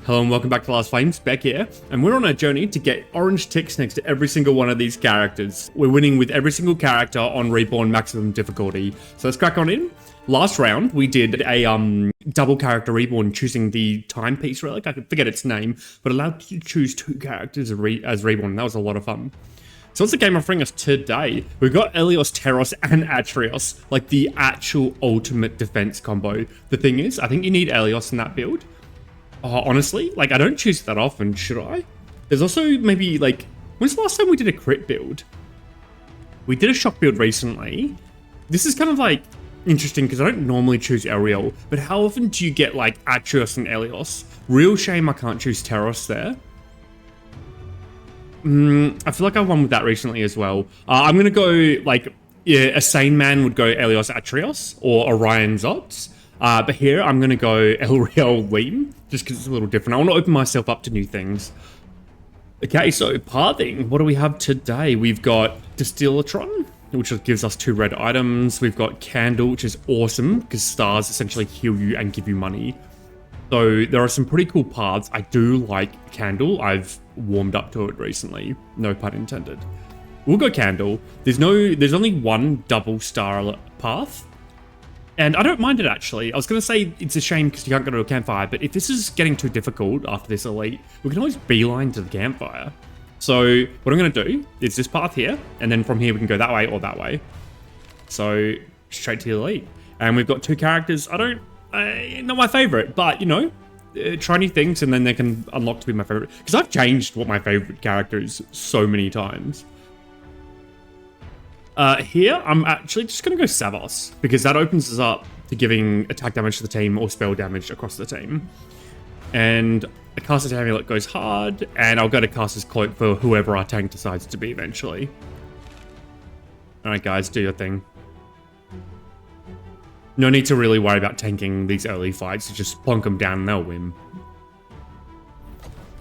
Hello and welcome back to Last Flame, Spec here, and we're on a journey to get orange ticks next to every single one of these characters. We're winning with every single character on Reborn maximum difficulty. So let's crack on in. Last round, we did a double character Reborn choosing the timepiece relic. I forget its name, but allowed you to choose two characters as Reborn, and that was a lot of fun. So what's the game offering us today? We've got Elios, Teros, and Atrios, like the actual ultimate defense combo. The thing is, I think you need Elios in that build. Honestly, like, I don't choose that often, should I? There's also maybe, like, when's the last time we did a crit build? We did a shock build recently. This is kind of, like, interesting because I don't normally choose Ariel, but how often do you get, like, Atrios and Elios? Real shame I can't choose Teros there. I feel like I won with that recently as well. I'm going to go, like, yeah, a sane man would go Elios Atrios or Orion Zots. But here I'm going to go Elreal Lean, just because it's a little different. I want to open myself up to new things. Okay, so pathing, what do we have today? We've got Distillatron, which gives us 2 red items. We've got Candle, which is awesome, because stars essentially heal you and give you money. So there are some pretty cool paths. I do like Candle. I've warmed up to it recently. No pun intended. We'll go Candle. There's only one double star path. And I don't mind it, actually. I was going to say it's a shame because you can't go to a campfire, but if this is getting too difficult after this elite, we can always beeline to the campfire. So what I'm going to do is this path here, and then from here we can go that way or that way. So straight to the elite. And we've got 2 characters. Not my favorite, but, you know, try new things and then they can unlock to be my favorite. Because I've changed what my favorite character is so many times. Here, I'm actually just going to go Savos, because that opens us up to giving attack damage to the team or spell damage across the team. And a Caster's Amulet goes hard, and I'll go to Caster's Cloak for whoever our tank decides to be eventually. Alright guys, do your thing. No need to really worry about tanking these early fights, just plonk them down and they'll win.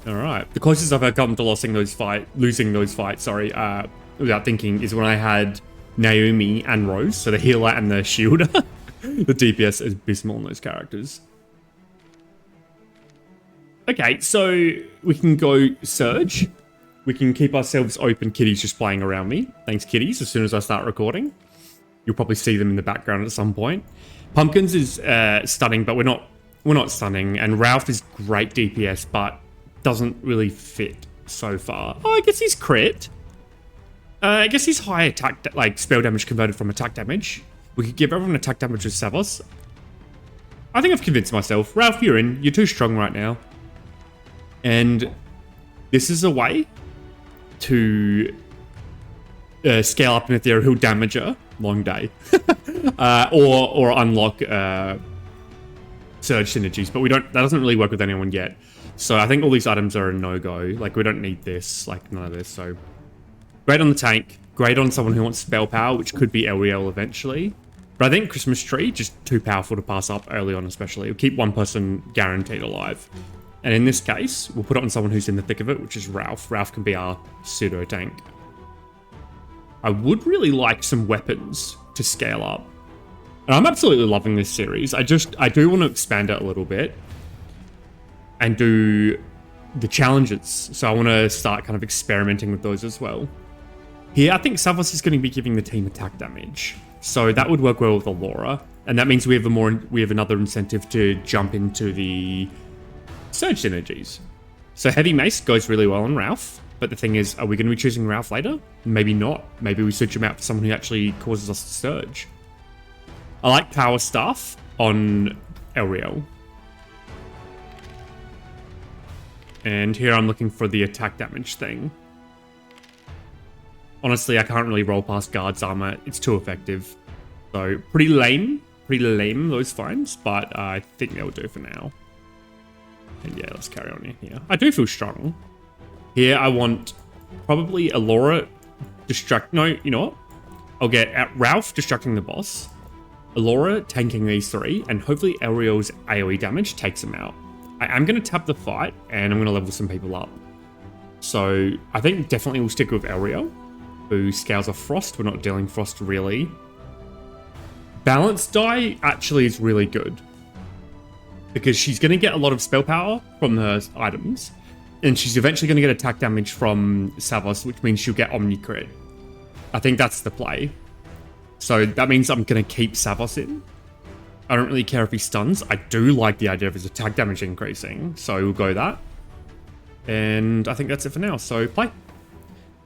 Alright, the closest I've ever come to losing those fights, without thinking, is when I had Naomi and Rose, so the healer and the shielder. The DPS is abysmal on those characters. Okay, so we can go Surge. We can keep ourselves open. Kitty's just playing around me. Thanks, kitties. As soon as I start recording, you'll probably see them in the background at some point. Pumpkins is stunning, but we're not stunning. And Ralph is great DPS, but doesn't really fit so far. Oh, I guess he's crit. I guess he's high attack, like spell damage converted from attack damage. We could give everyone attack damage with Savos. I think I've convinced myself. Ralph, you're in. You're too strong right now. And this is a way to scale up an ethereal damager. Long day. or unlock surge synergies. But that doesn't really work with anyone yet. So I think all these items are a no-go. Like, we don't need this. Like, none of this. So great on the tank, great on someone who wants spell power, which could be Elriel eventually. But I think Christmas Tree, just too powerful to pass up early on especially. It'll keep one person guaranteed alive. And in this case, we'll put it on someone who's in the thick of it, which is Ralph. Ralph can be our pseudo tank. I would really like some weapons to scale up. And I'm absolutely loving this series. I do want to expand it a little bit and do the challenges. So I want to start kind of experimenting with those as well. Here, I think Savos is going to be giving the team attack damage. So that would work well with Allura. And that means we have another incentive to jump into the surge synergies. So Heavy Mace goes really well on Ralph. But the thing is, are we going to be choosing Ralph later? Maybe not. Maybe we switch him out for someone who actually causes us to surge. I like Power Staff on Elriel. And here I'm looking for the attack damage thing. Honestly, I can't really roll past Guard's armor. It's too effective. So, pretty lame, those finds. But I think they'll do for now. And yeah, let's carry on in here. I do feel strong. Here, I want probably Allura no, you know what? I'll get Ralph distracting the boss. Allura tanking these 3. And hopefully Elriel's AoE damage takes him out. I am going to tap the fight, and I'm going to level some people up. So, I think definitely we'll stick with Elriel, who scales off Frost. We're not dealing Frost, really. Balance die actually is really good. because she's going to get a lot of spell power from her items, and she's eventually going to get attack damage from Savos, which means she'll get Omni Crit. I think that's the play. So that means I'm going to keep Savos in. I don't really care if he stuns. I do like the idea of his attack damage increasing, so we'll go that. And I think that's it for now, so play.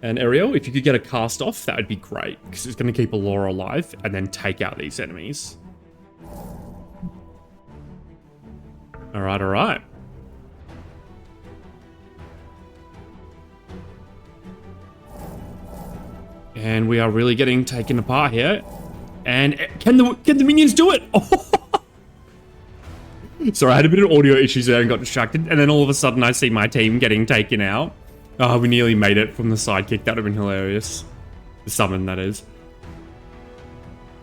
And Ariel, if you could get a cast off, that would be great, because it's going to keep Allura alive and then take out these enemies. Alright, alright. And we are really getting taken apart here. And can the minions do it? Oh. Sorry, I had a bit of audio issues there and got distracted. And then all of a sudden I see my team getting taken out. Oh, we nearly made it from the sidekick. That would have been hilarious. The summon, that is.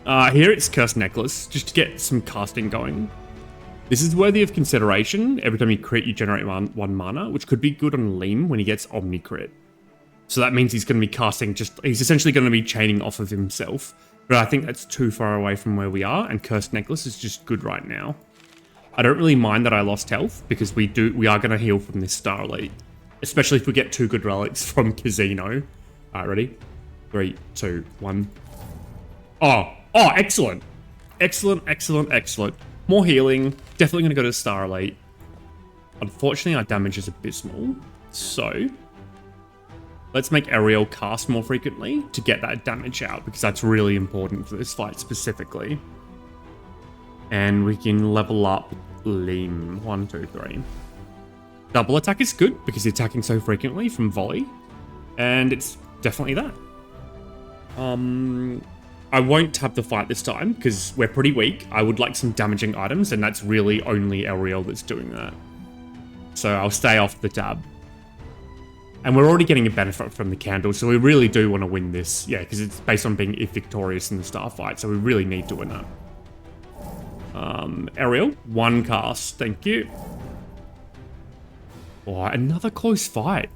Here it's Cursed Necklace, just to get some casting going. This is worthy of consideration. Every time you crit, you generate one mana, which could be good on Liam when he gets Omni Crit. So that means he's going to be casting he's essentially going to be chaining off of himself. But I think that's too far away from where we are, and Cursed Necklace is just good right now. I don't really mind that I lost health, because we are going to heal from this Star Elite. Especially if we get 2 good relics from Casino. Alright, ready? 3, 2, 1. Oh, excellent. Excellent, excellent, excellent. More healing. Definitely going to go to Star Elite. Unfortunately, our damage is abysmal. So, let's make Ariel cast more frequently to get that damage out, because that's really important for this fight specifically. And we can level up Liam. 1, 2, 3. Double attack is good because he's attacking so frequently from volley. And it's definitely that. I won't tab the fight this time because we're pretty weak. I would like some damaging items, and that's really only Ariel that's doing that. So I'll stay off the tab. And we're already getting a benefit from the candle, so we really do want to win this. Yeah, because it's based on being victorious in the star fight, so we really need to win that. Ariel, 1 cast, thank you. Oh, another close fight.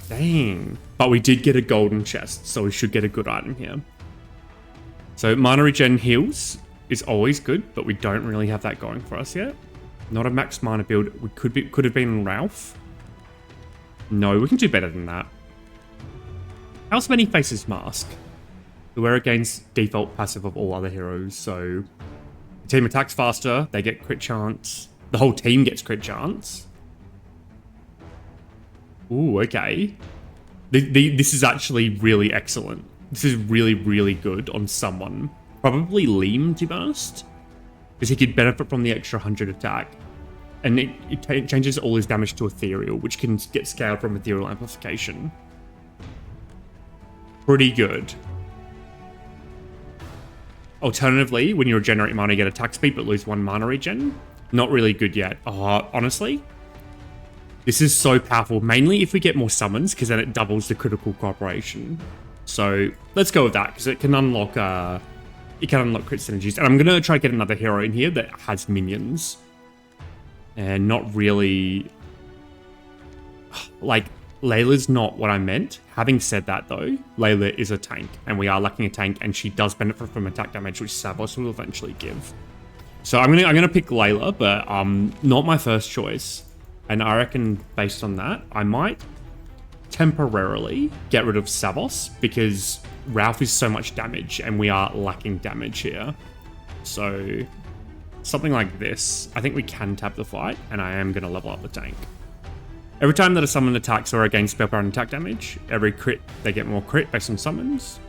Dang. But we did get a golden chest, so we should get a good item here. So mana regen heals is always good, but we don't really have that going for us yet. Not a max mana build. We could have been Ralph. No, we can do better than that. How's Many Faces Mask? The wearer gains default passive of all other heroes, so the team attacks faster, they get crit chance. The whole team gets crit chance. Ooh, okay. This is actually really excellent. This is really, really good on someone. Probably Liam, to be honest. Because he could benefit from the extra 100 attack. And it changes all his damage to Ethereal, which can get scaled from Ethereal Amplification. Pretty good. Alternatively, when you regenerate mana, you get attack speed, but lose 1 mana regen. Not really good yet. Honestly, this is so powerful, mainly if we get more summons, because then it doubles the critical cooperation. So let's go with that, because it can unlock crit synergies. And I'm going to try to get another hero in here that has minions. And not really... Like, Layla's not what I meant. Having said that, though, Layla is a tank, and we are lacking a tank, and she does benefit from attack damage, which Savos will eventually give. So I'm gonna pick Layla, but not my first choice. And I reckon, based on that, I might temporarily get rid of Savos, because Ralph is so much damage, and we are lacking damage here. So something like this. I think we can tap the fight, and I am going to level up the tank. Every time that a summon attacks or against spell power and attack damage, every crit, they get more crit based on summons.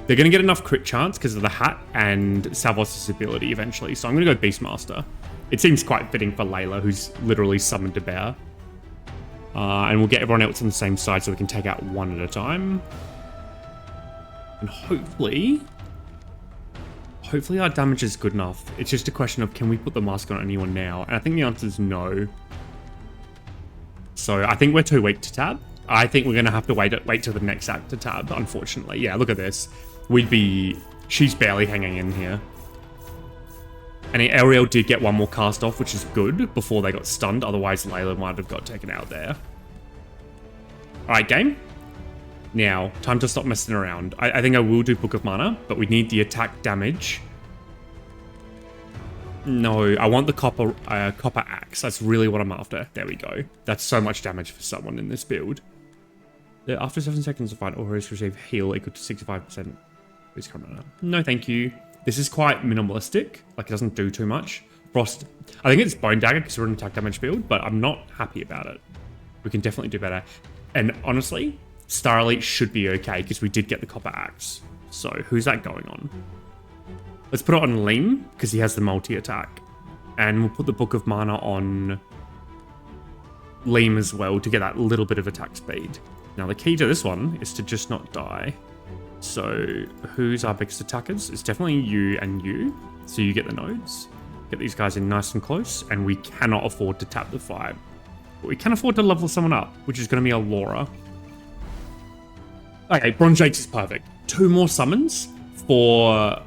They're going to get enough crit chance because of the hat and Savos' ability eventually, so I'm going to go Beastmaster. It seems quite fitting for Layla, who's literally summoned a bear. And we'll get everyone else on the same side so we can take out one at a time. And hopefully our damage is good enough. It's just a question of, can we put the mask on anyone now? And I think the answer is no. So I think we're too weak to tab. I think we're going to have to wait till the next act to tab, unfortunately. Yeah, look at this. She's barely hanging in here. And Ariel did get one more cast off, which is good, before they got stunned. Otherwise, Layla might have got taken out there. Alright, game. Now, time to stop messing around. I think I will do Book of Mana, but we need the attack damage. No, I want the copper axe. That's really what I'm after. There we go. That's so much damage for someone in this build. After 7 seconds of fight, Auras receive heal equal to 65%. Please come on. No, thank you. This is quite minimalistic. Like, it doesn't do too much. Frost. I think it's Bone Dagger because we're an attack damage build, but I'm not happy about it. We can definitely do better. And honestly, Star Elite should be okay because we did get the copper axe. So who's that going on? Let's put it on Liam because he has the multi-attack. And we'll put the Book of Mana on Liam as well to get that little bit of attack speed. Now the key to this one is to just not die. So who's our biggest attackers? It's definitely you and you. So you get the nodes. Get these guys in nice and close. And we cannot afford to tap the 5. But we can afford to level someone up, which is going to be a Laura. Okay, Bronze Jakes is perfect. 2 more summons for...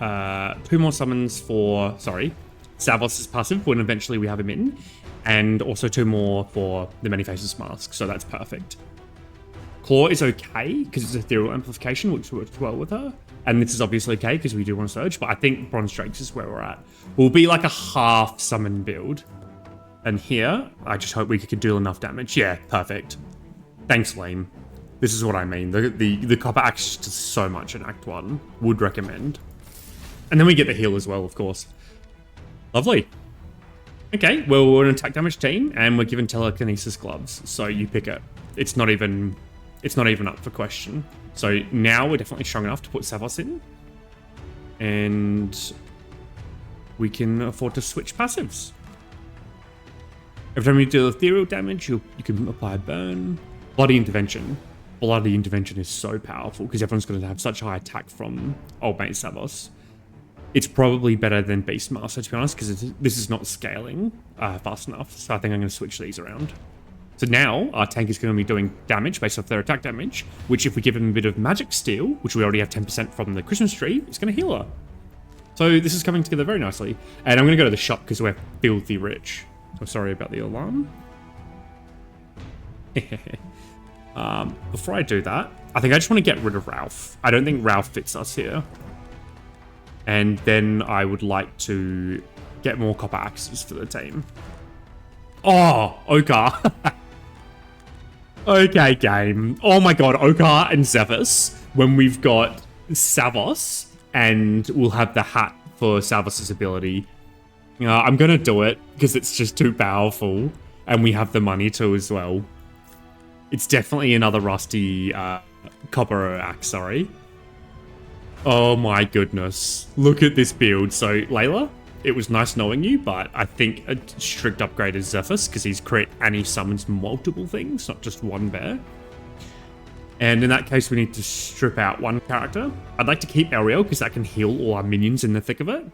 sorry, Savos' passive when eventually we have him in. And also 2 more for the Many Faces Mask, so that's perfect. Claw is okay, because it's Ethereal Amplification, which works well with her. And this is obviously okay, because we do want to Surge, but I think Bronze Drakes is where we're at. We'll be like a half summon build. And here, I just hope we can do enough damage. Yeah, perfect. Thanks, Lame. This is what I mean. The Copper Axe does so much in Act 1. Would recommend. And then we get the heal as well, of course. Lovely. Okay, well, we're an attack damage team, and we're given telekinesis gloves. So you pick it. It's not even up for question. So now we're definitely strong enough to put Savos in. And we can afford to switch passives. Every time you deal ethereal damage, you can apply a burn. Bloody Intervention. Bloody Intervention is so powerful because everyone's going to have such high attack from old mate Savos. It's probably better than Beastmaster, to be honest, because this is not scaling fast enough. So I think I'm going to switch these around. So now our tank is going to be doing damage based off their attack damage, which if we give him a bit of Magic Steel, which we already have 10% from the Christmas tree, it's going to heal her. So this is coming together very nicely. And I'm going to go to the shop because we're filthy rich. I'm sorry about the alarm. Before I do that, I think I just want to get rid of Ralph. I don't think Ralph fits us here. And then I would like to get more copper axes for the team. Oh, Okar. Okay, game. Oh my god, Okar and Zephyrus. When we've got Savos, and we'll have the hat for Savos' ability. I'm going to do it, because it's just too powerful. And we have the money to as well. It's definitely another rusty copper axe, sorry. Oh my goodness. Look at this build. So, Layla, it was nice knowing you, but I think a strict upgrade is Zephyrus, because he's crit and he summons multiple things, not just one bear. And in that case, we need to strip out one character. I'd like to keep Ariel, because that can heal all our minions in the thick of it.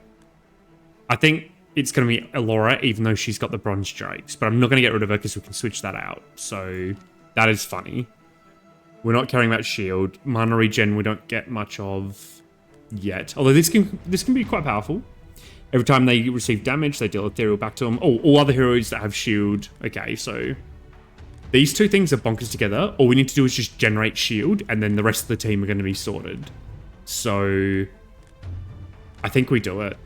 I think it's going to be Elora, even though she's got the Bronze Drakes, but I'm not going to get rid of her because we can switch that out. So, that is funny. We're not caring about shield. Mana regen we don't get much of yet. Although this can be quite powerful. Every time they receive damage, they deal ethereal back to them. Oh, all other heroes that have shield. Okay, so these two things are bonkers together. All we need to do is just generate shield, and then the rest of the team are going to be sorted. So I think we do it.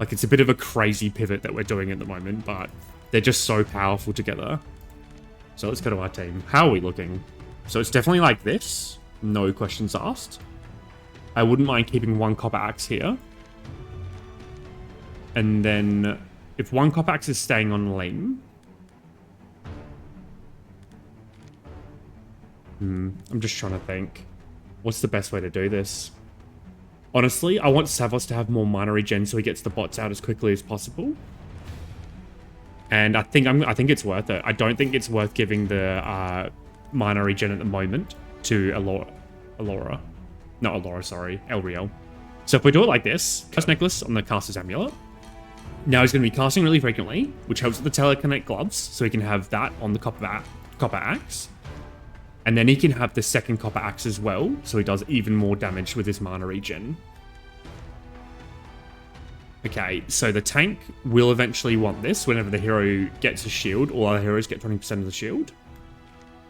Like, it's a bit of a crazy pivot that we're doing at the moment, but they're just so powerful together. So let's go to our team. How are we looking? So it's definitely like this. No questions asked. I wouldn't mind keeping one copper axe here. And then if one copper axe is staying on lane. I'm just trying to think. What's the best way to do this? Honestly, I want Savos to have more mana regen so he gets the bots out as quickly as possible. And I think it's worth it. I don't think it's worth giving the mana regen at the moment to Elora. Not Elora, sorry. Elriel. So if we do it like this, cast necklace on the caster's amulet. Now he's going to be casting really frequently, which helps with the telekinetic gloves, so he can have that on the copper axe. And then he can have the second copper axe as well, so he does even more damage with his mana regen. Okay, so the tank will eventually want this whenever the hero gets a shield. All other heroes get 20% of the shield.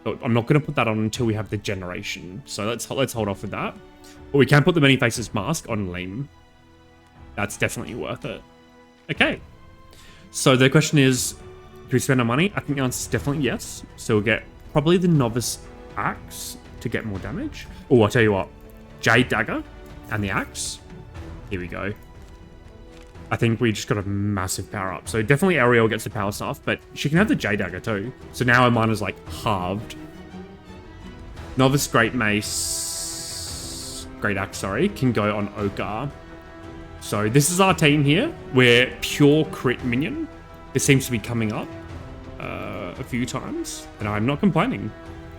But I'm not going to put that on until we have the generation. So let's hold off with that. But we can put the Many Faces Mask on Liam. That's definitely worth it. Okay. So the question is, do we spend our money? I think the answer is definitely yes. So we'll get probably the Novice Axe to get more damage. Oh, I'll tell you what. Jade Dagger and the Axe. Here we go. I think we just got a massive power up. So definitely Ariel gets the power staff, but she can have the Jade Dagger too. So now our mine is like halved. Novice Great Mace, Great Axe, sorry, can go on Okar. So this is our team here. We're pure crit minion. This seems to be coming up a few times, and I'm not complaining.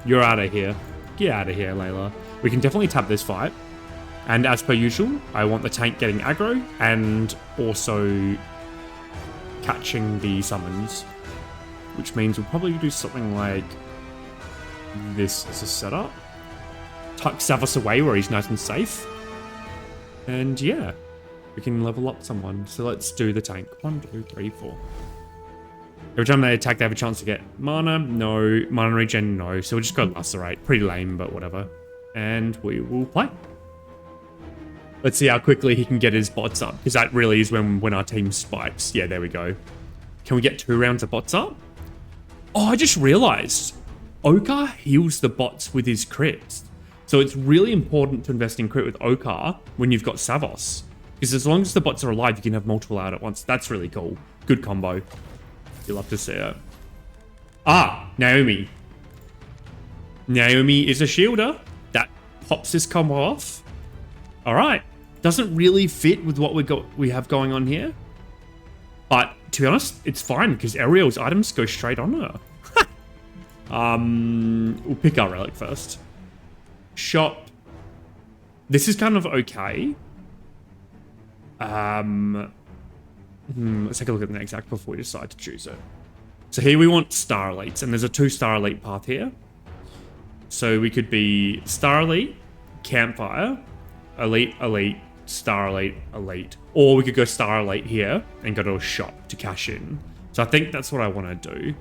You're out of here. Get out of here, Layla. We can definitely tap this fight. And as per usual, I want the tank getting aggro and also catching the summons, which means we'll probably do something like this as a setup. Tuck Savos away where he's nice and safe. And yeah, we can level up someone. So let's do the tank. 1, 2, 3, 4. Every time they attack, they have a chance to get mana. No. Mana regen, no. So we'll just go Lacerate. Pretty lame, but whatever. And we will play. Let's see how quickly he can get his bots up, because that really is when our team spikes. Yeah, there we go. Can we get 2 rounds of bots up? Oh, I just realized Okar heals the bots with his crits. So it's really important to invest in crit with Okar when you've got Savos. Because as long as the bots are alive, you can have multiple out at once. That's really cool. Good combo. You'll love to see it. Ah, Naomi. Naomi is a shielder. That pops this combo off. All right. Doesn't really fit with what we have going on here. But to be honest, it's fine because Ariel's items go straight on her. We'll pick our relic first. Shop. This is kind of okay. Let's take a look at the next act before we decide to choose it. So here we want Star Elites, and there's a 2-star Elite path here. So we could be Star Elite, Campfire, Elite, Elite, Star Elite, Elite. Or we could go Star Elite here and go to a shop to cash in. So I think that's what I want to do.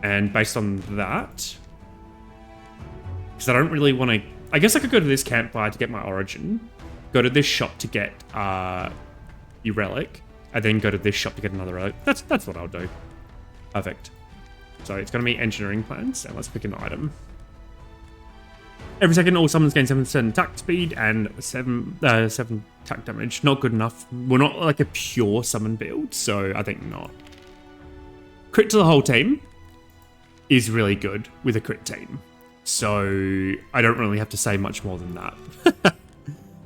And based on that, because I don't really want to... I guess I could go to this Campfire to get my Origin, go to this shop to get your Relic, and then go to this shop to get another Relic. That's what I'll do. Perfect. So it's going to be engineering plans, and let's pick an item. Every second, all summons gain 7% attack speed and 7 attack damage. Not good enough. We're not like a pure summon build, so I think not. Crit to the whole team is really good with a crit team. So I don't really have to say much more than that.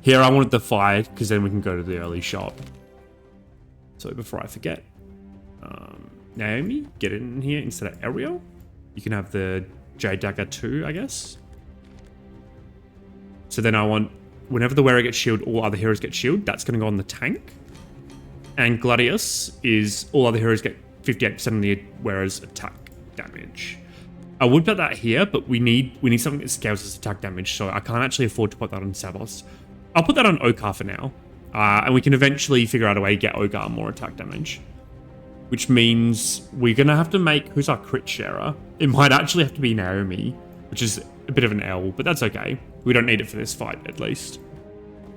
Here I wanted the fight, because then we can go to the early shop. So before I forget, Naomi, get in here instead of Ariel. You can have the Jade Dagger too, I guess. So then I want, whenever the wearer gets shield, all other heroes get shield. That's going to go on the tank. And Gladius is all other heroes get 58% of the wearer's attack damage. I would put that here, but we need something that scales as attack damage, so I can't actually afford to put that on Savos. I'll put that on Okar for now. And we can eventually figure out a way to get Okar more attack damage. Which means we're going to have to make... Who's our crit sharer? It might actually have to be Naomi, which is a bit of an L, but that's okay. We don't need it for this fight, at least.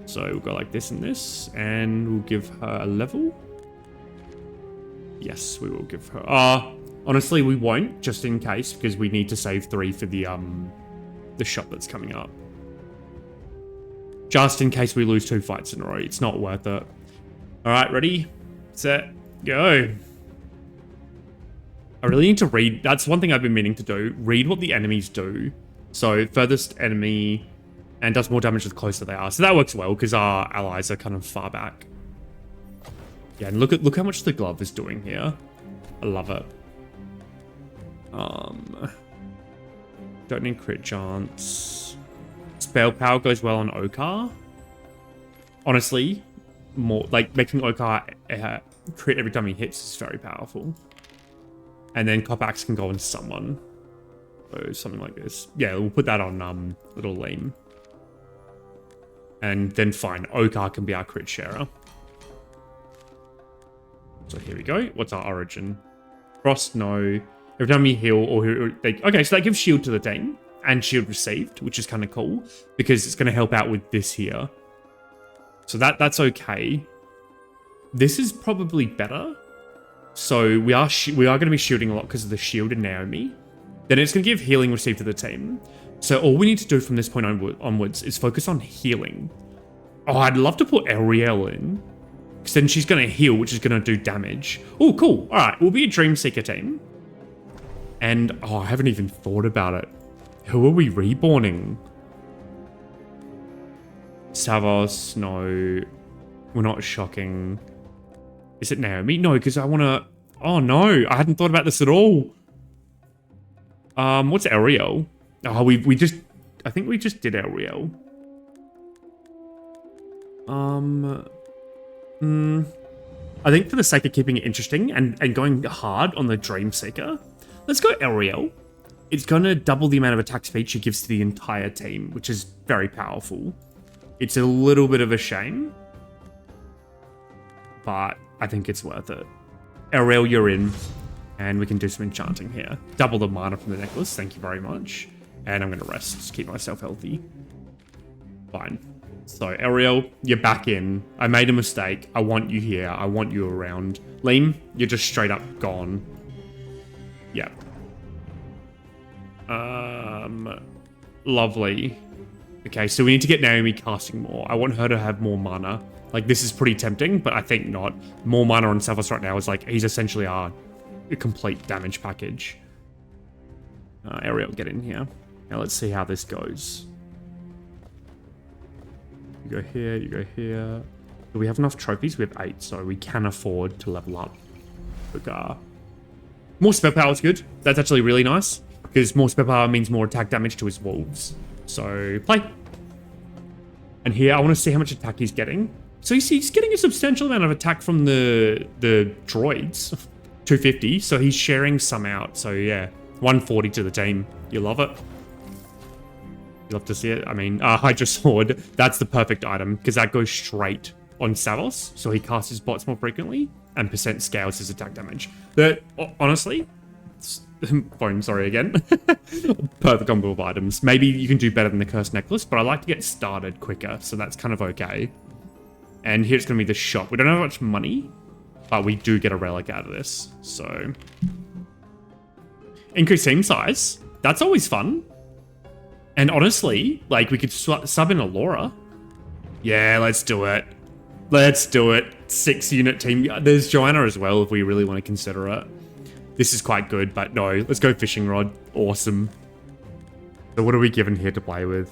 So we'll go like this and this, and we'll give her a level. Yes, we will give her... honestly, we won't, just in case, because we need to save 3 for the shop that's coming up. Just in case we lose 2 fights in a row. It's not worth it. All right, ready, set, go. I really need to read. That's one thing I've been meaning to do. Read what the enemies do. So furthest enemy and does more damage the closer they are. So that works well because our allies are kind of far back. Yeah, and look how much the glove is doing here. I love it. Don't need crit chance. Spell power goes well on Okar. Honestly, more like making Okar crit every time he hits is very powerful. And then Cop Axe can go on someone. So something like this. Yeah, we'll put that on Little Lame. And then fine, Okar can be our crit sharer. So here we go. What's our origin? Frost, no. Every time you heal or okay, so that gives shield to the team and shield received, which is kind of cool because it's going to help out with this here. So that's okay. This is probably better. So we are going to be shielding a lot because of the shield in Naomi. Then it's going to give healing received to the team. So all we need to do from this point onwards is focus on healing. Oh, I'd love to put Ariel in. Because then she's going to heal, which is going to do damage. Oh, cool. All right, we'll be a Dreamseeker team. And, oh, I haven't even thought about it. Who are we reborning? Savos, no. We're not shocking. Is it Naomi? No, because I want to... Oh, no. I hadn't thought about this at all. What's Ariel? Oh, we just... I think we just did Ariel. I think for the sake of keeping it interesting and going hard on the Dreamseeker, let's go Ariel. It's going to double the amount of attack speed she gives to the entire team, which is very powerful. It's a little bit of a shame, but I think it's worth it. Ariel, you're in, and we can do some enchanting here. Double the mana from the necklace, thank you very much. And I'm going to rest, just keep myself healthy. Fine. So, Ariel, you're back in. I made a mistake. I want you here. I want you around. Liam, you're just straight up gone. Yep. Lovely. Okay, so we need to get Naomi casting more. I want her to have more mana. Like, this is pretty tempting, but I think not. More mana on Savos right now is like, he's essentially a complete damage package. Ariel, get in here. Now let's see how this goes. You go here, you go here. Do we have enough trophies? We have 8, so we can afford to level up. More spell power is good. That's actually really nice, because more spell power means more attack damage to his wolves. So, play. And here, I want to see how much attack he's getting. So he's getting a substantial amount of attack from the droids. 250, so he's sharing some out. So yeah, 140 to the team. You love it. You love to see it. I mean, Hydra Sword, that's the perfect item, because that goes straight on Savos, so he casts his bots more frequently, and percent scales his attack damage. But honestly, phone, sorry again. Perfect combo of items. Maybe you can do better than the Cursed Necklace, but I like to get started quicker, so that's kind of okay. And here's going to be the shop. We don't have much money, but we do get a relic out of this, so... Increase team size. That's always fun. And honestly, like, we could sub in a Laura. Yeah, let's do it. Let's do it. 6-unit team. There's Joanna as well, if we really want to consider it. This is quite good, but no. Let's go Fishing Rod. Awesome. So what are we given here to play with?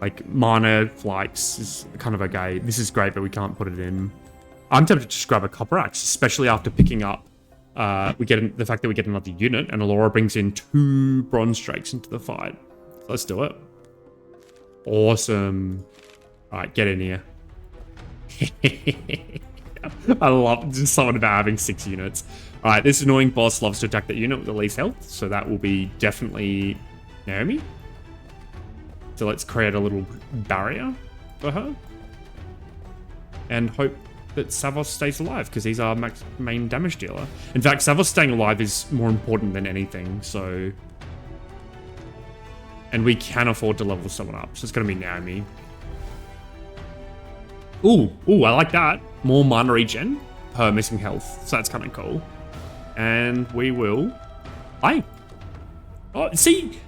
Like, mana, flights is kind of okay. This is great, but we can't put it in. I'm tempted to just grab a Copper Axe, especially after picking up the fact that we get another unit, and Alora brings in 2 Bronze Drakes into the fight. So let's do it. Awesome. Alright, get in here. I love just something about having 6 units. Alright, this annoying boss loves to attack that unit with the least health, so that will be definitely Naomi. So let's create a little barrier for her. And hope that Savos stays alive, because he's our main damage dealer. In fact, Savos staying alive is more important than anything, so... And we can afford to level someone up, so it's going to be Naomi. Ooh, I like that. More mana regen per missing health, so that's kind of cool. And we will... Oh, see,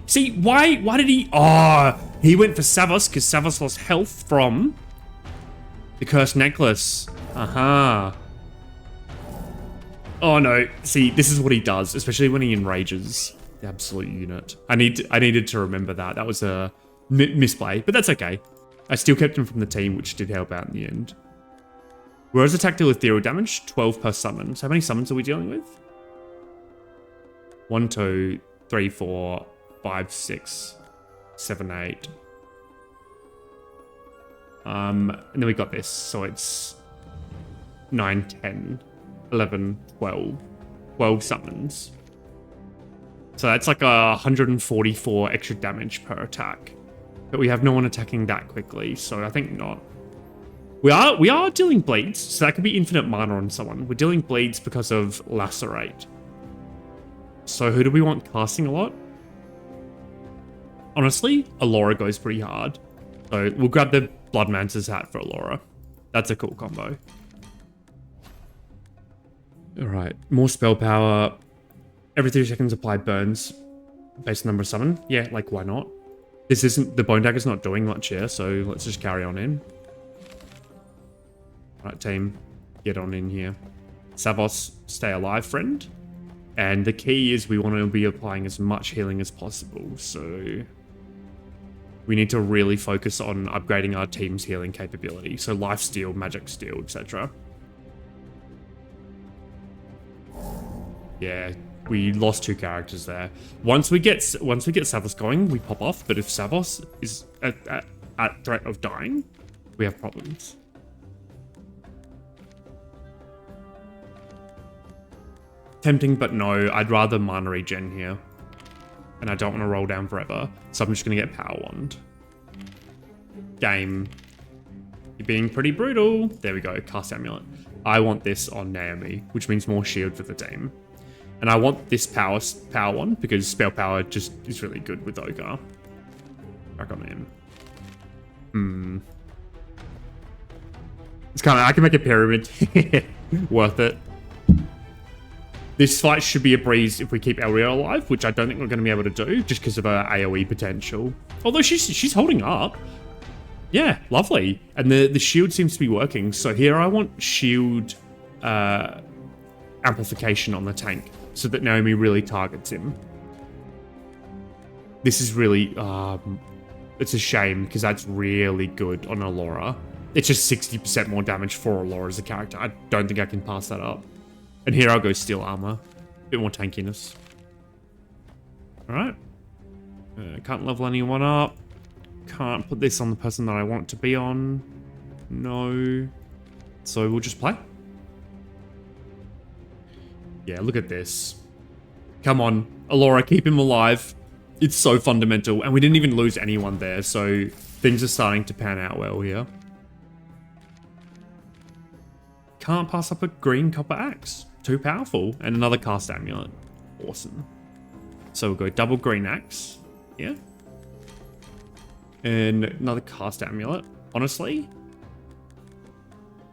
why did he... Oh, he went for Savos, because Savos lost health from the Cursed Necklace. Aha. Oh no, see, this is what he does, especially when he enrages. The absolute unit. I needed to remember that. That was a misplay, but that's okay. I still kept him from the team, which did help out in the end. Whereas attack deal ethereal damage, 12 per summon. So how many summons are we dealing with? 1, 2, 3, 4, 5, 6, 7, 8. And then we got this, so it's 9, 10, 11, 12. 12 summons. So that's like 144 extra damage per attack. But we have no one attacking that quickly, so I think not. We are dealing bleeds, so that could be infinite mana on someone. We're dealing bleeds because of Lacerate. So who do we want casting a lot? Honestly, Alora goes pretty hard. So we'll grab the Blood Mantis hat for Alora. That's a cool combo. Alright, more spell power. Every 3 seconds apply burns. Base number 7. Yeah, like why not? This isn't, the Bone Dagger's not doing much here, so let's just carry on in. Alright team, get on in here. Savos, stay alive friend. And the key is we want to be applying as much healing as possible, so we need to really focus on upgrading our team's healing capability. So life steal, magic steal, etc. Yeah, we lost 2 characters there. Once we get Savos going, we pop off. But if Savos is at threat of dying, we have problems. Tempting, but no. I'd rather mana regen here. And I don't want to roll down forever. So I'm just going to get Power Wand. Game. You're being pretty brutal. There we go. Cast Amulet. I want this on Naomi, which means more shield for the team. And I want this power Wand because spell power just is really good with Ogre. Back on in. It's kind of, I can make a pyramid. Worth it. This fight should be a breeze if we keep Elrio alive, which I don't think we're going to be able to do just because of her AoE potential. Although she's holding up. Yeah, lovely. And the shield seems to be working. So here I want shield amplification on the tank so that Naomi really targets him. This is really, it's a shame because that's really good on Allura. It's just 60% more damage for Allura as a character. I don't think I can pass that up. And here I'll go Steel Armor. Bit more tankiness. Alright. Can't level anyone up. Can't put this on the person that I want to be on. No. So we'll just play. Yeah, look at this. Come on. Allura, keep him alive. It's so fundamental. And we didn't even lose anyone there, so things are starting to pan out well here. Can't pass up a green copper axe. Too powerful. And another cast amulet. Awesome. So we'll go double green axe. Yeah. And another cast amulet. Honestly,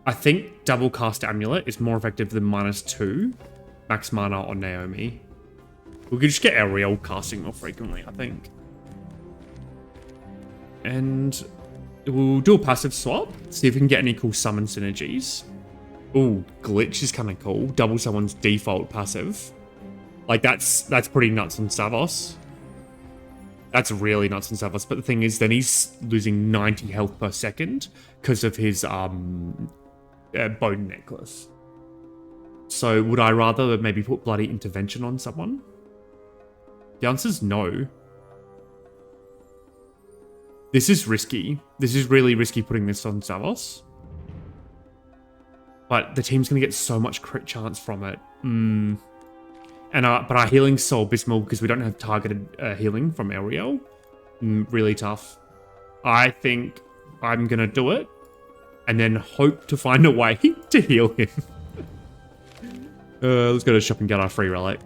I think double cast amulet is more effective than -2 max mana on Naomi. We could just get Ariel casting more frequently, I think. And we'll do a passive swap. See if we can get any cool summon synergies. Ooh, glitch is kind of cool. Double someone's default passive. Like that's pretty nuts on Savos. That's really nuts on Savos. But the thing is, then he's losing 90 health per second because of his bone necklace. So would I rather maybe put bloody intervention on someone? The answer's no. This is risky. This is really risky putting this on Savos. But the team's going to get so much crit chance from it. And but our healing's so abysmal because we don't have targeted healing from Ariel. Really tough. I think I'm going to do it. And then hope to find a way to heal him. Let's go to the shop and get our free relic.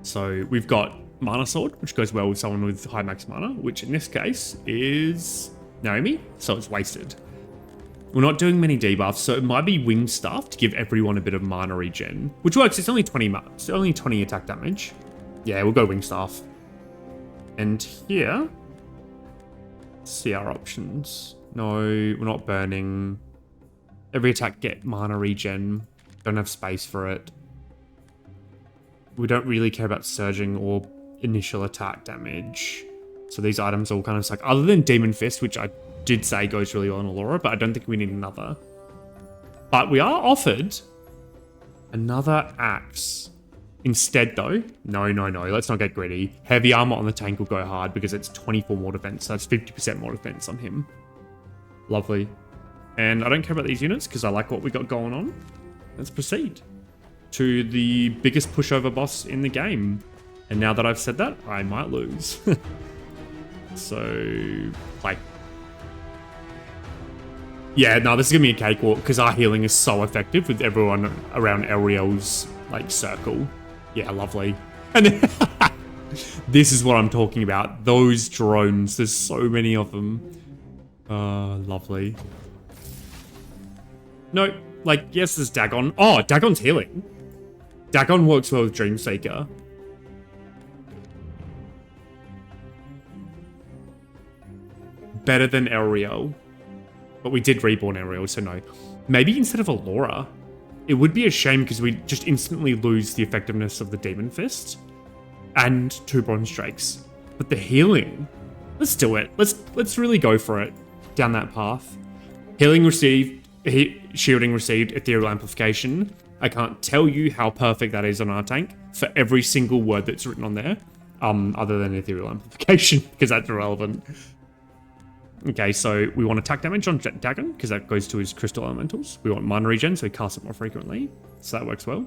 So we've got Mana Sword, which goes well with someone with high max mana, which in this case is Naomi. So it's wasted. We're not doing many debuffs, so it might be Wing Staff to give everyone a bit of mana regen, which works. It's only 20 attack damage. Yeah, we'll go Wing Staff. And here, let's see our options. No, we're not burning. Every attack get mana regen. Don't have space for it. We don't really care about surging or initial attack damage. So these items all kind of suck. Other than Demon Fist, which I did say goes really well on Allura, but I don't think we need another. But we are offered another axe. Instead though, no, let's not get greedy. Heavy armor on the tank will go hard because it's 24 more defense, so that's 50% more defense on him. Lovely. And I don't care about these units because I like what we got going on. Let's proceed to the biggest pushover boss in the game. And now that I've said that, I might lose. So, like, yeah, no, this is gonna be a cakewalk because our healing is so effective with everyone around Ariel's like circle. Yeah, lovely. And then this is what I'm talking about. Those drones, there's so many of them. Lovely. Nope, Like, yes, there's Dagon. Oh, Dagon's healing. Dagon works well with Dreamseeker. Better than Ariel. But we did reborn Ariel, so no. Maybe instead of Allura. It would be a shame because we just instantly lose the effectiveness of the Demon Fist. And 2 Bronze Drakes. But the healing... Let's do it. Let's really go for it. Down that path. Healing received... Shielding received Ethereal Amplification. I can't tell you how perfect that is on our tank for every single word that's written on there. Other than Ethereal Amplification, because that's irrelevant. Okay, so we want attack damage on Dagon, because that goes to his Crystal Elementals. We want mana regen, so he casts it more frequently. So that works well.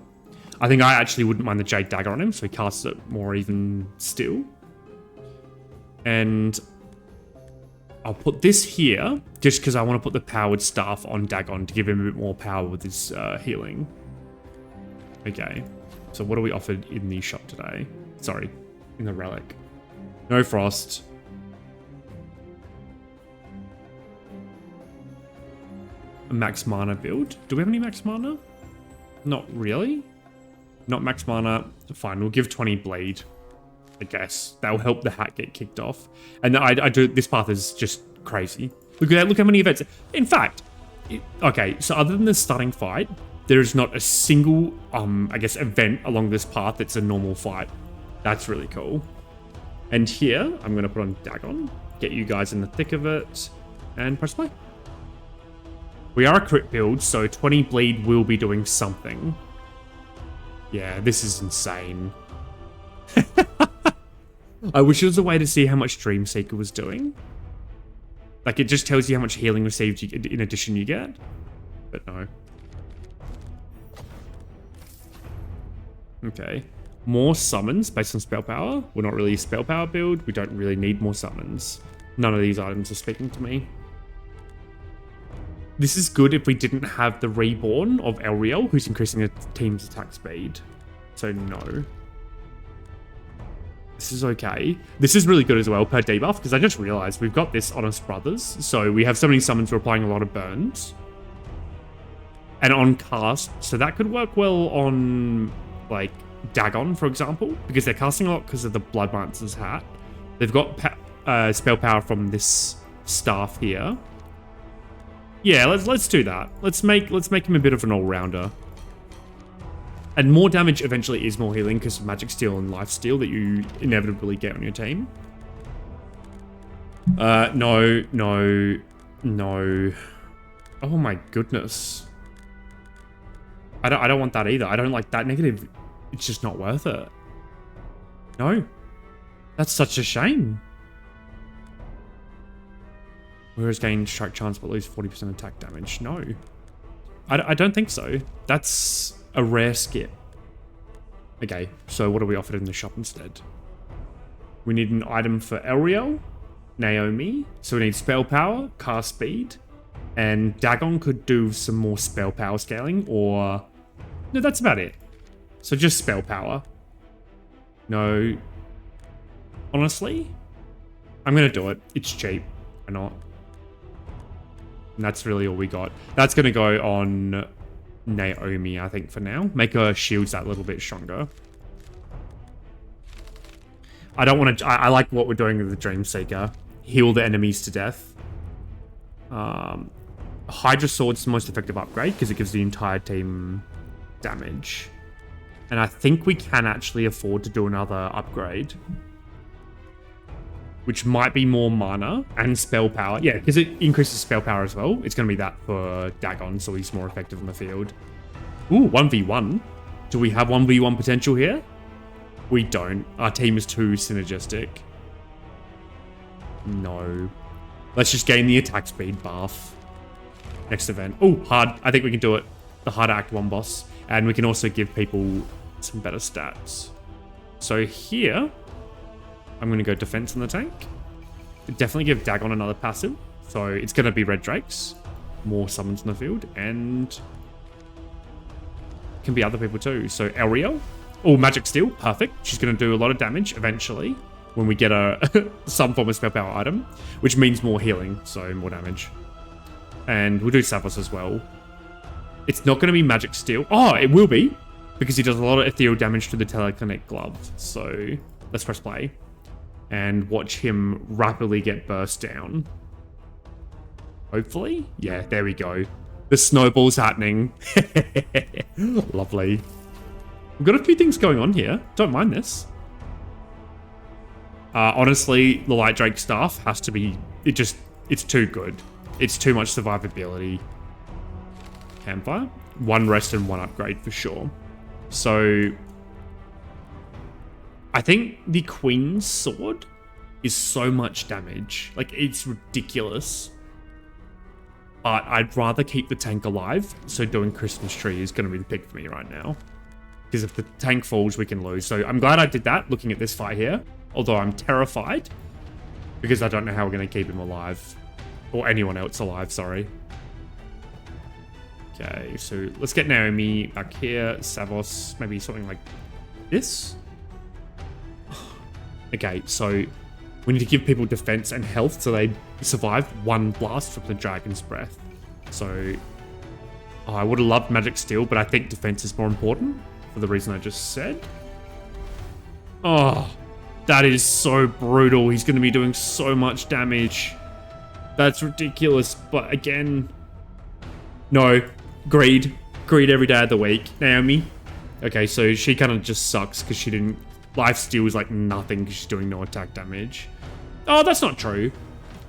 I think I actually wouldn't mind the Jade Dagger on him, so he casts it more even still. And I'll put this here, just because I want to put the Powered Staff on Dagon to give him a bit more power with his healing. Okay, so what are we offered in the shop today? Sorry, in the relic. No frost. A max mana build. Do we have any max mana? Not really. Not max mana. Fine, we'll give 20 bleed. I guess that'll help the hat get kicked off. And I do. This path is just crazy. Look at that. Look how many events. In fact, okay. So other than the starting fight, there is not a single, I guess, event along this path that's a normal fight. That's really cool. And here, I'm gonna put on Dagon, get you guys in the thick of it, and press play. We are a crit build, so 20 bleed will be doing something. Yeah, this is insane. I wish there was a way to see how much Dreamseeker was doing. Like, it just tells you how much healing received in addition you get. But no. Okay. More summons based on spell power. We're not really a spell power build. We don't really need more summons. None of these items are speaking to me. This is good if we didn't have the reborn of Elriel, who's increasing the team's attack speed. So no. This is okay. This is really good as well per debuff, because I just realized we've got this Honest Brothers. So we have so many summons, we're applying a lot of burns. And on cast, so that could work well on, like, Dagon, for example, because they're casting a lot because of the Bloodmancer's hat. They've got spell power from this staff here. Yeah, let's do that. Let's make him a bit of an all-rounder. And more damage eventually is more healing because of Magic Steal and Life Steal that you inevitably get on your team. No. Oh my goodness. I don't want that either. I don't like that negative. It's just not worth it. No. That's such a shame. Whereas gain strike chance but lose 40% attack damage. No. I don't think so. That's a rare skip. Okay, so what are we offered in the shop instead? We need an item for Elriel, Naomi. So we need spell power, cast speed, and Dagon could do some more spell power scaling, or... No, that's about it. So just spell power. No. Honestly, I'm going to do it. It's cheap. Why not? And that's really all we got. That's going to go on Naomi, I think, for now. Make her shields that little bit stronger. I don't want to... I like what we're doing with the Dreamseeker. Heal the enemies to death. Hydra Sword's the most effective upgrade because it gives the entire team damage. And I think we can actually afford to do another upgrade, which might be more mana and spell power. Yeah, because it increases spell power as well. It's going to be that for Dagon, so he's more effective in the field. Ooh, 1v1. Do we have 1v1 potential here? We don't. Our team is too synergistic. No. Let's just gain the attack speed buff. Next event. Oh, hard. I think we can do it. The hard Act 1 boss. And we can also give people some better stats. So here... I'm going to go defense on the tank. Definitely give Dagon another passive. So it's going to be Red Drakes. More summons in the field. And can be other people too. So Elriel. Oh, Magic Steal. Perfect. She's going to do a lot of damage eventually when we get some form of spell power item, which means more healing. So more damage. And we'll do Savos as well. It's not going to be Magic Steel. Oh, it will be, because he does a lot of ethereal damage to the telekinetic glove. So let's press play and watch him rapidly get burst down. Hopefully. Yeah, there we go. The snowball's happening. Lovely. We've got a few things going on here. Don't mind this. Honestly, the Light Drake staff has to be... It's too good. It's too much survivability. Campfire. 1 rest and 1 upgrade for sure. So... I think the Queen's Sword is so much damage. Like, it's ridiculous. But I'd rather keep the tank alive, so doing Christmas Tree is going to be the pick for me right now. Because if the tank falls, we can lose. So I'm glad I did that, looking at this fight here. Although I'm terrified, because I don't know how we're going to keep him alive. Or anyone else alive, sorry. Okay, so let's get Naomi back here. Savos, maybe something like this. Okay, so we need to give people defense and health so they survive 1 blast from the Dragon's Breath. So I would have loved Magic Steel, but I think defense is more important for the reason I just said. Oh, that is so brutal. He's going to be doing so much damage. That's ridiculous. But again, no, greed. Greed every day of the week. Naomi. Okay, so she kind of just sucks because she didn't... Life steal is like nothing because she's doing no attack damage. Oh, that's not true.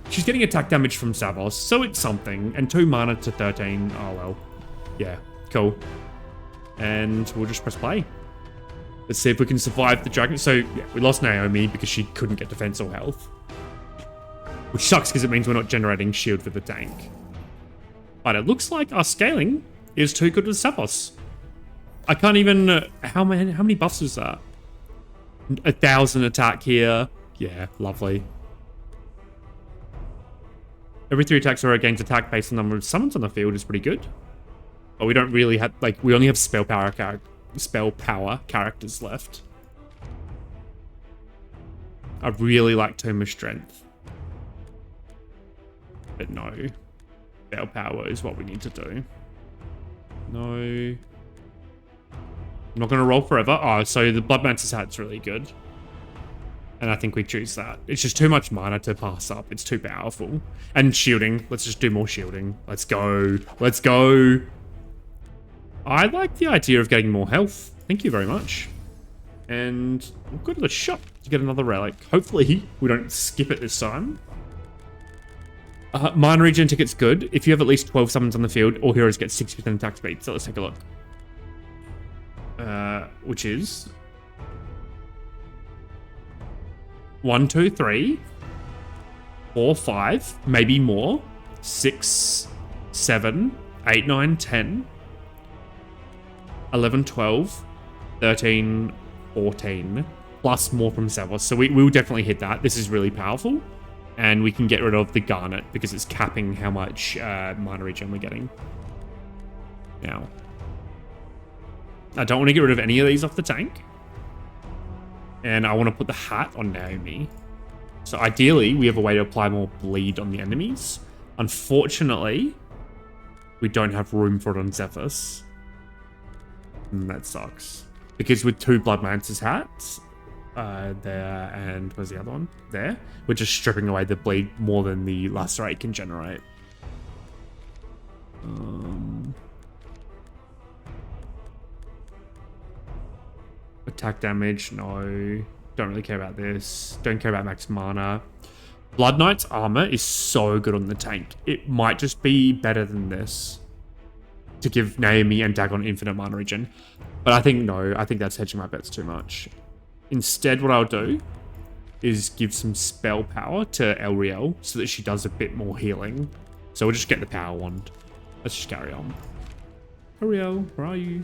She's getting attack damage from Savos, so it's something. And 2 mana to 13. Oh, well. Yeah, cool. And we'll just press play. Let's see if we can survive the dragon. So, yeah, we lost Naomi because she couldn't get defense or health. Which sucks because it means we're not generating shield for the tank. But it looks like our scaling is too good with Savos. I can't even... how many buffs was that? 1,000 attack here. Yeah, lovely. Every 3 attacks are gains attack based on the number of summons on the field is pretty good. But we don't really have... Like, we only have spell power characters left. I really like Tomb of Strength. But no. Spell power is what we need to do. No. I'm not going to roll forever. Oh, so the Bloodmancer's hat's really good. And I think we choose that. It's just too much mana to pass up. It's too powerful. And shielding. Let's just do more shielding. Let's go. Let's go. I like the idea of getting more health. Thank you very much. And we'll go to the shop to get another relic. Hopefully we don't skip it this time. Mine regen ticket's good. If you have at least 12 summons on the field, all heroes get 60% attack speed. So let's take a look. Which is 1, 2, 3, 4, 5, maybe more. 6, 7, 8, 9, 10, 11, 12, 13, 14, plus more from Savos. So we will definitely hit that. This is really powerful. And we can get rid of the Garnet because it's capping how much mana regen we're getting. Now, I don't want to get rid of any of these off the tank. And I want to put the hat on Naomi. So ideally, we have a way to apply more bleed on the enemies. Unfortunately, we don't have room for it on Zephyrus. And that sucks. Because with 2 Bloodmancer's hats, there, and where's the other one? There. We're just stripping away the bleed more than the Lacerate can generate. Attack damage, no. Don't really care about this. Don't care about max mana. Blood Knight's armor is so good on the tank. It might just be better than this to give Naomi and Dagon infinite mana regen. But I think no. I think that's hedging my bets too much. Instead, what I'll do is give some spell power to Elriel so that she does a bit more healing. So we'll just get the power wand. Let's just carry on. Elriel, where are you?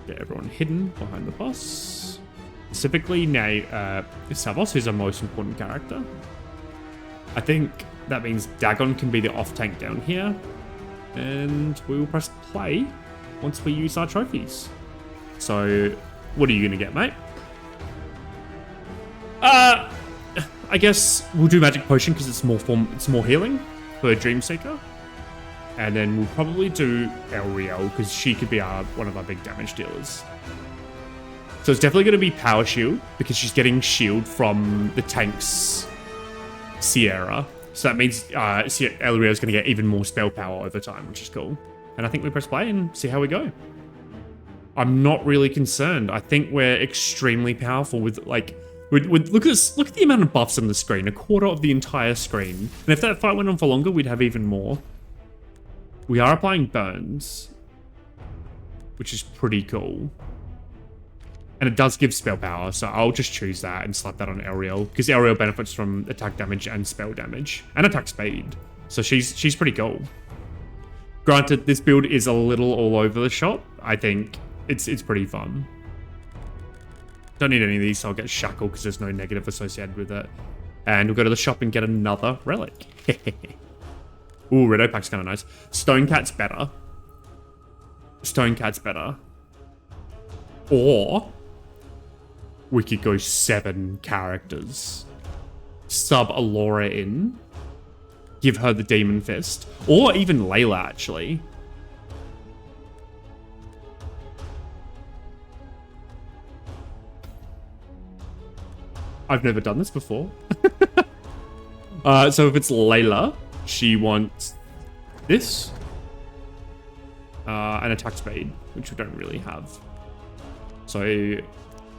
Get everyone hidden behind the boss. Specifically, Savos, who's our most important character. I think that means Dagon can be the off-tank down here. And we will press play once we use our trophies. So, what are you going to get, mate? I guess we'll do Magic Potion because it's more healing for Dreamseeker. And then we'll probably do Elriel, because she could be one of our big damage dealers. So it's definitely going to be Power Shield, because she's getting shield from the tank's Sierra. So that means Elriel is going to get even more spell power over time, which is cool. And I think we press play and see how we go. I'm not really concerned. I think we're extremely powerful with, like... Look at the amount of buffs on the screen. A quarter of the entire screen. And if that fight went on for longer, we'd have even more. We are applying burns, which is pretty cool. And it does give spell power, so I'll just choose that and slap that on Elriel, because Elriel benefits from attack damage and spell damage, and attack speed. So she's pretty cool. Granted, this build is a little all over the shop. I think it's pretty fun. Don't need any of these, so I'll get Shackle because there's no negative associated with it. And we'll go to the shop and get another relic. Ooh, Red Pack's kind of nice. Stone Cat's better. Stone Cat's better. Or we could go 7 characters. Sub Alora in. Give her the Demon Fist. Or even Layla, actually. I've never done this before. So if it's Layla, she wants this. And attack speed, which we don't really have. So,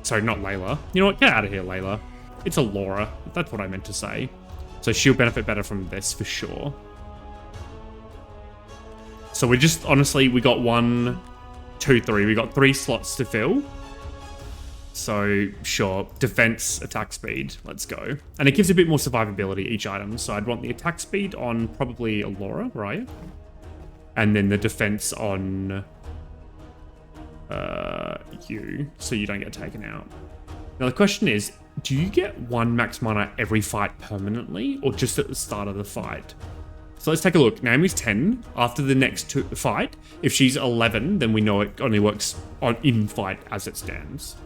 sorry, not Layla. You know what? Get out of here, Layla. It's Alora. That's what I meant to say. So she'll benefit better from this for sure. So we just, honestly, we got 1, 2, 3. We got 3 slots to fill. So, sure, defense, attack speed, let's go. And it gives a bit more survivability each item. So I'd want the attack speed on probably Alora, where are you? And then the defense on you, so you don't get taken out. Now the question is, do you get 1 max mana every fight permanently, or just at the start of the fight? So let's take a look. Naomi's 10. After the next fight, if she's 11, then we know it only works in fight as it stands.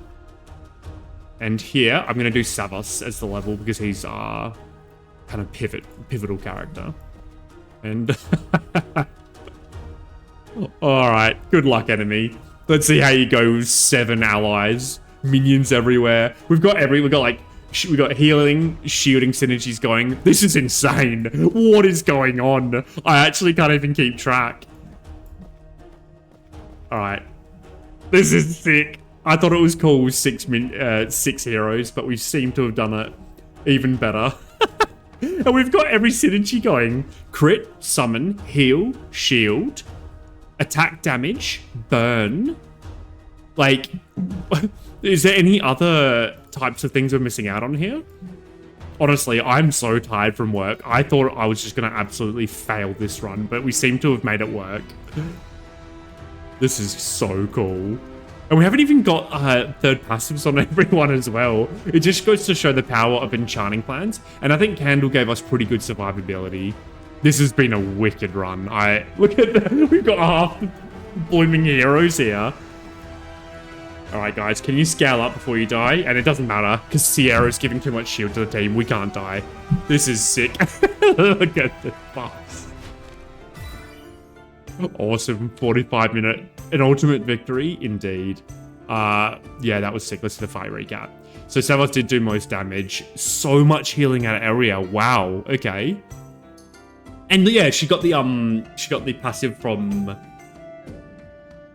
And here, I'm going to do Savos as the level because he's our kind of pivotal character. And alright, good luck, enemy. Let's see how you go with 7 allies. Minions everywhere. We've got healing, shielding synergies going. This is insane. What is going on? I actually can't even keep track. Alright. This is sick. I thought it was cool with 6 heroes, but we seem to have done it even better. And we've got every synergy going. Crit, summon, heal, shield, attack damage, burn. Like, is there any other types of things we're missing out on here? Honestly, I'm so tired from work. I thought I was just going to absolutely fail this run, but we seem to have made it work. This is so cool. And we haven't even got third passives on everyone as well. It just goes to show the power of enchanting plans. And I think Candle gave us pretty good survivability. This has been a wicked run. Look at that. We've got half blooming heroes here. Alright guys, can you scale up before you die? And it doesn't matter, because Sierra's giving too much shield to the team. We can't die. This is sick. Look at the buffs. Awesome. 45-minute. An ultimate victory, indeed. Yeah, that was sick. Let's do the fight recap. So Savos did do most damage. So much healing out of area. Wow. Okay. And yeah, she got the passive from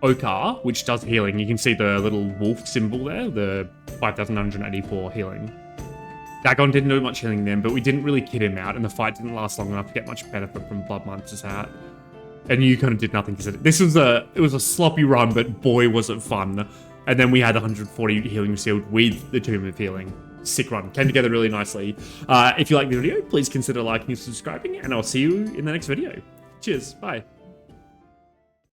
Okar, which does healing. You can see the little wolf symbol there, the 5,984 healing. Dagon didn't do much healing then, but we didn't really kid him out, and the fight didn't last long enough to get much benefit from Blood Monster's hat. And you kind of did nothing because it was a sloppy run, but boy was it fun. And then we had 140 healing shield with the Tomb of Healing. Sick run. Came together really nicely. If you like the video, please consider liking and subscribing, and I'll see you in the next video. Cheers. Bye.